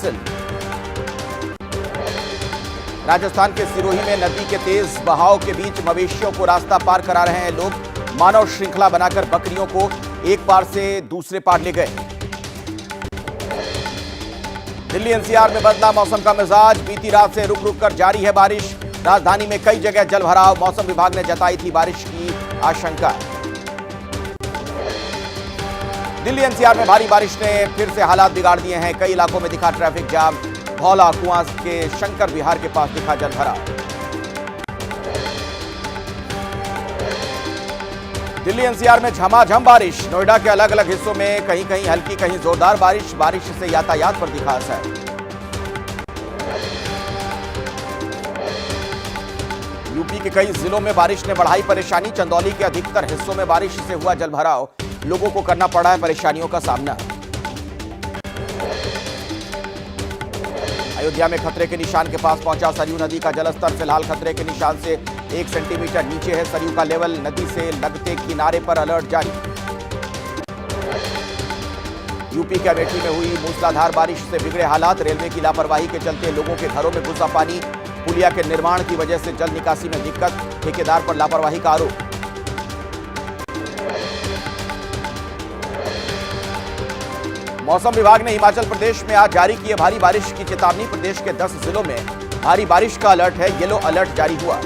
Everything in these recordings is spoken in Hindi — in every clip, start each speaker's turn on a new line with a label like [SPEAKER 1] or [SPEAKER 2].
[SPEAKER 1] हासिल। राजस्थान के सिरोही में नदी के तेज बहाव के बीच मवेशियों को रास्ता पार करा रहे हैं लोग। मानव श्रृंखला बनाकर बकरियों को एक पार से दूसरे पार ले गए। दिल्ली एनसीआर में बदला मौसम का मिजाज। बीती रात से रुक रुक कर जारी है बारिश। राजधानी में कई जगह जलभराव। मौसम विभाग ने जताई थी बारिश की आशंका। दिल्ली एनसीआर में भारी बारिश ने फिर से हालात बिगाड़ दिए हैं। कई इलाकों में दिखा ट्रैफिक जाम। धौला कुआं के शंकर विहार के पास दिखा जलभराव। दिल्ली एनसीआर में झमाझम बारिश। नोएडा के अलग अलग हिस्सों में कहीं कहीं हल्की कहीं जोरदार बारिश। बारिश से यातायात पर दिखा असर। यूपी के कई जिलों में बारिश ने बढ़ाई परेशानी। चंदौली के अधिकतर हिस्सों में बारिश से हुआ जलभराव। लोगों को करना पड़ा है परेशानियों का सामना। अयोध्या में खतरे के निशान के पास पहुंचा सरयू नदी का जलस्तर। फिलहाल खतरे के निशान से 1 सेंटीमीटर नीचे है सरयू का लेवल। नदी से लगते किनारे पर अलर्ट जारी। यूपी के अमेठी में हुई मूसलाधार बारिश से बिगड़े हालात। रेलवे की लापरवाही के चलते लोगों के घरों में घुसा पानी। पुलिया के निर्माण की वजह से जल निकासी में दिक्कत। ठेकेदार पर लापरवाही का आरोप। मौसम विभाग ने हिमाचल प्रदेश में आज जारी की है भारी बारिश की चेतावनी। प्रदेश के 10 जिलों में भारी बारिश का अलर्ट है। येलो अलर्ट जारी हुआ।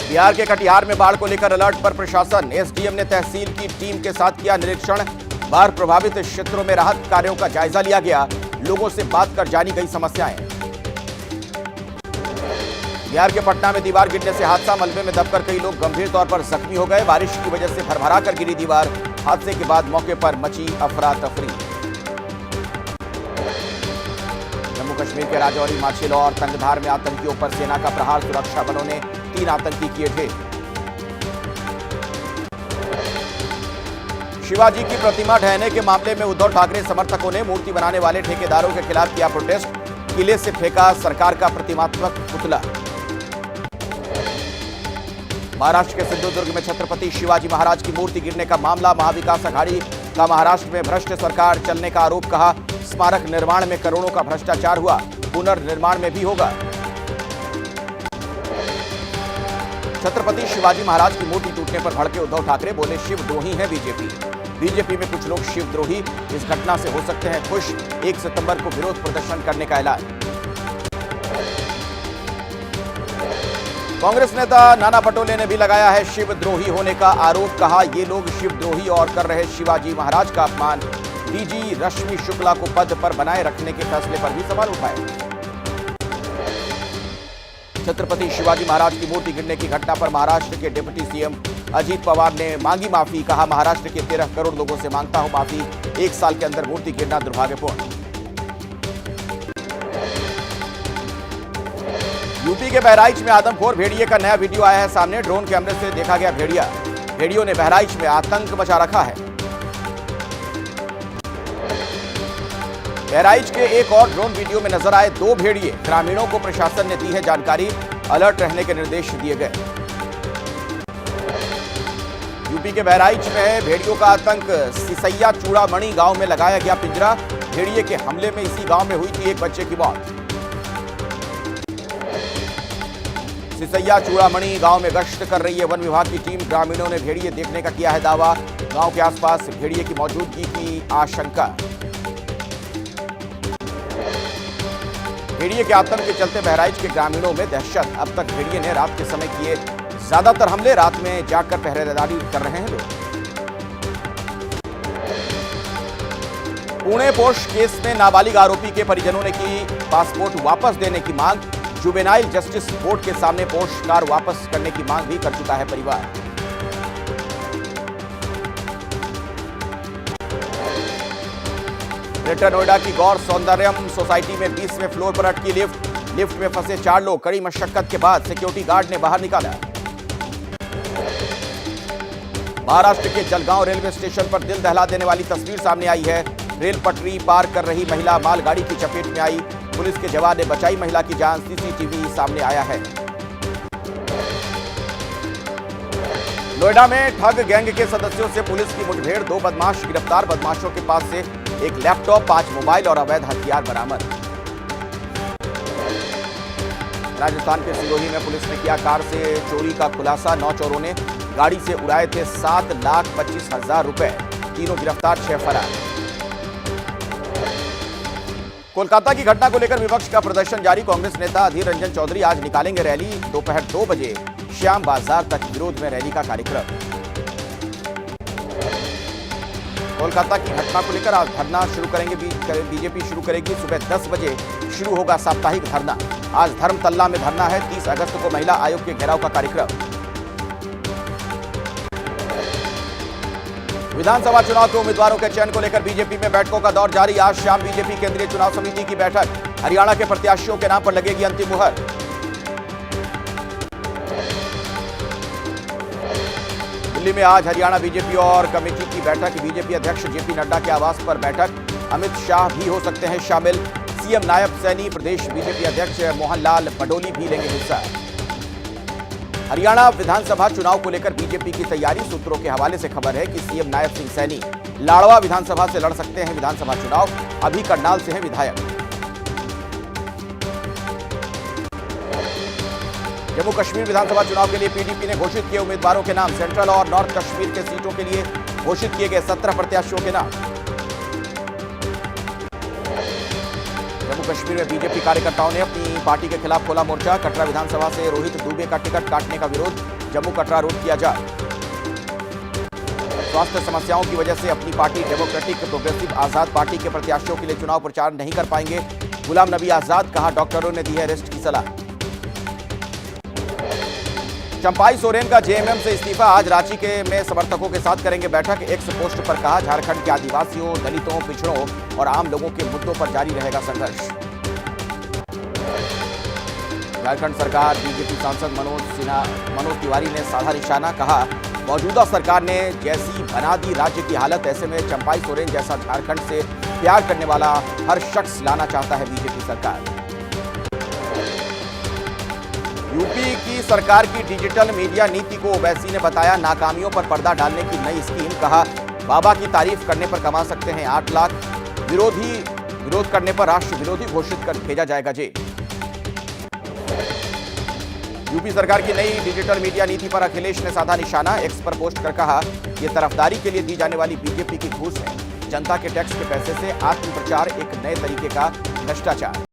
[SPEAKER 1] बिहार के कटिहार में बाढ़ को लेकर अलर्ट पर प्रशासन। एसडीएम ने तहसील की टीम के साथ किया निरीक्षण। बाढ़ प्रभावित क्षेत्रों में राहत कार्यों का जायजा लिया गया। लोगों से बात कर जानी गई समस्याएं। बिहार के पटना में दीवार गिरने से हादसा। मलबे में दबकर कई लोग गंभीर तौर पर जख्मी हो गए। बारिश की वजह से भरभरा कर गिरी दीवार। हादसे के बाद मौके पर मची अफरा तफरी। जम्मू कश्मीर के राजौरी, माछिल और तंगधार में आतंकियों पर सेना का प्रहार। सुरक्षा बलों ने 3 आतंकी किए ढेर। शिवाजी की प्रतिमा ढहने के मामले में उद्धव ठाकरे समर्थकों ने मूर्ति बनाने वाले ठेकेदारों के खिलाफ किया प्रोटेस्ट। किले से फेंका सरकार का प्रतिमात्मक पुतला। महाराष्ट्र के सिंधुदुर्ग में छत्रपति शिवाजी महाराज की मूर्ति गिरने का मामला। महाविकास अघाड़ी का महाराष्ट्र में भ्रष्ट सरकार चलने का आरोप। कहा स्मारक निर्माण में करोड़ों का भ्रष्टाचार हुआ। पुनर्निर्माण में भी होगा। छत्रपति शिवाजी महाराज की मूर्ति टूटने पर भड़के उद्धव ठाकरे। बोले शिवद्रोही है बीजेपी। बीजेपी में कुछ लोग शिवद्रोही। इस घटना से हो सकते हैं खुश। 1 सितंबर को विरोध प्रदर्शन करने का ऐलान। कांग्रेस नेता नाना पटोले ने भी लगाया है शिवद्रोही होने का आरोप। कहा ये लोग शिवद्रोही और कर रहे शिवाजी महाराज का अपमान। डीजी रश्मि शुक्ला को पद पर बनाए रखने के फैसले पर भी सवाल उठाए। छत्रपति शिवाजी महाराज की मूर्ति गिरने की घटना पर महाराष्ट्र के डिप्टी सीएम अजीत पवार ने मांगी माफी। कहा महाराष्ट्र के 13 करोड़ लोगों से मांगता हूं माफी। 1 साल के अंदर मूर्ति गिरना दुर्भाग्यपूर्ण। यूपी के बहराइच में आदमखोर भेड़िए का नया वीडियो आया है सामने। ड्रोन कैमरे से देखा गया भेड़िया। भेड़ियों ने बहराइच में आतंक मचा रखा है। बहराइच के एक और ड्रोन वीडियो में नजर आए 2 भेड़िए। ग्रामीणों को प्रशासन ने दी है जानकारी। अलर्ट रहने के निर्देश दिए गए। यूपी के बहराइच में भेड़ियों का आतंक। सिसैया चूड़ामणि गांव में लगाया गया पिंजरा। भेड़िए के हमले में इसी गांव में हुई थी एक बच्चे की मौत। सिसैया चूड़ामणि गांव में गश्त कर रही है वन विभाग की टीम। ग्रामीणों ने भेड़िए देखने का किया है दावा। गांव के आसपास भेड़िए की मौजूदगी की आशंका। भेड़िए के आतंक के चलते बहराइच के ग्रामीणों में दहशत। अब तक भेड़िए ने रात के समय किए ज्यादातर हमले। रात में जाकर पहरेदारी कर रहे हैं लोग। पुणे पोस्ट केस में नाबालिग आरोपी के परिजनों ने की पासपोर्ट वापस देने की मांग। जुवेनाइल जस्टिस बोर्ड के सामने पोस्ट कार वापस करने की मांग भी कर चुका है परिवार। ग्रेटर नोएडा की गौर सौंदर्यम सोसाइटी में 20वें फ्लोर पर अटकी लिफ्ट। लिफ्ट में फंसे 4 लोग। कड़ी मशक्कत के बाद सिक्योरिटी गार्ड ने बाहर निकाला। महाराष्ट्र के जलगांव रेलवे स्टेशन पर दिल दहला देने वाली तस्वीर सामने आई है। रेल पटरी पार कर रही महिला मालगाड़ी की चपेट में आई। पुलिस के जवान ने बचाई महिला की जान। सीसीटीवी सामने आया है। नोएडा में ठग गैंग के सदस्यों से पुलिस की मुठभेड़। 2 बदमाश गिरफ्तार। बदमाशों के पास से एक लैपटॉप, 5 मोबाइल और अवैध हथियार बरामद। राजस्थान के सिरोही में पुलिस ने किया कार से चोरी का खुलासा। 9 चोरों ने गाड़ी से उड़ाए थे 7,25,000 रुपए। तीनों गिरफ्तार, 6 फरार। कोलकाता की घटना को लेकर विपक्ष का प्रदर्शन जारी। कांग्रेस नेता अधीर रंजन चौधरी आज निकालेंगे रैली। दोपहर 2 बजे श्याम बाजार तक विरोध में रैली का कार्यक्रम। कोलकाता की घटना को लेकर आज धरना शुरू करेंगे बीजेपी शुरू करेगी। सुबह 10 बजे शुरू होगा साप्ताहिक धरना। आज धर्मतल्ला में धरना है। 30 अगस्त को महिला आयोग के घेराव का कार्यक्रम। विधानसभा चुनाव के उम्मीदवारों के चयन को लेकर बीजेपी में बैठकों का दौर जारी। आज शाम बीजेपी केंद्रीय चुनाव समिति की बैठक। हरियाणा के प्रत्याशियों के नाम पर लगेगी अंतिम मुहर। दिल्ली में आज हरियाणा बीजेपी और कमेटी की बैठक। बीजेपी अध्यक्ष जेपी नड्डा के आवास पर बैठक। अमित शाह भी हो सकते हैं शामिल। सीएम नायब सैनी, प्रदेश बीजेपी अध्यक्ष मोहनलाल बडोली भी लेंगे हिस्सा। हरियाणा विधानसभा चुनाव को लेकर बीजेपी की तैयारी। सूत्रों के हवाले से खबर है कि सीएम नायब सिंह सैनी लाड़वा विधानसभा से लड़ सकते हैं विधानसभा चुनाव। अभी करनाल से हैं विधायक। जम्मू कश्मीर विधानसभा चुनाव के लिए पीडीपी ने घोषित किए उम्मीदवारों के नाम। सेंट्रल और नॉर्थ कश्मीर के सीटों के लिए घोषित किए गए 17 प्रत्याशियों के नाम। जम्मू कश्मीर में बीजेपी कार्यकर्ताओं ने अपनी पार्टी के खिलाफ खोला मोर्चा। कटरा विधानसभा से रोहित दुबे का टिकट काटने का विरोध। जम्मू कटरा रोड किया जाए। स्वास्थ्य समस्याओं की वजह से अपनी पार्टी डेमोक्रेटिक प्रोग्रेसिव आजाद पार्टी के प्रत्याशियों के लिए चुनाव प्रचार नहीं कर पाएंगे। गुलाम नबी आजाद, कहा डॉक्टरों ने दी है रेस्ट की सलाह। चंपाई सोरेन का जेएमएम से इस्तीफा। आज रांची में समर्थकों के साथ करेंगे बैठक। एक्स पोस्ट पर कहा झारखंड के आदिवासियों, दलितों, पिछड़ों और आम लोगों के मुद्दों पर जारी रहेगा संघर्ष। झारखंड सरकार बीजेपी सांसद मनोज तिवारी ने साधा निशाना। कहा मौजूदा सरकार ने जैसी बना दी राज्य की हालत, ऐसे में चंपाई सोरेन जैसा झारखंड से प्यार करने वाला हर शख्स लाना चाहता है बीजेपी सरकार। यूपी की सरकार की डिजिटल मीडिया नीति को ओवैसी ने बताया नाकामियों पर पर्दा डालने की नई स्कीम। कहा बाबा की तारीफ करने पर कमा सकते हैं 8 लाख। विरोध करने पर राष्ट्र विरोधी घोषित कर भेजा जाएगा जेल। यूपी सरकार की नई डिजिटल मीडिया नीति पर अखिलेश ने साधा निशाना। एक्स पर पोस्ट कर कहा यह तरफदारी के लिए दी जाने वाली बीजेपी की घूस है। जनता के टैक्स के पैसे से आत्मप्रचार, एक नए तरीके का भ्रष्टाचार।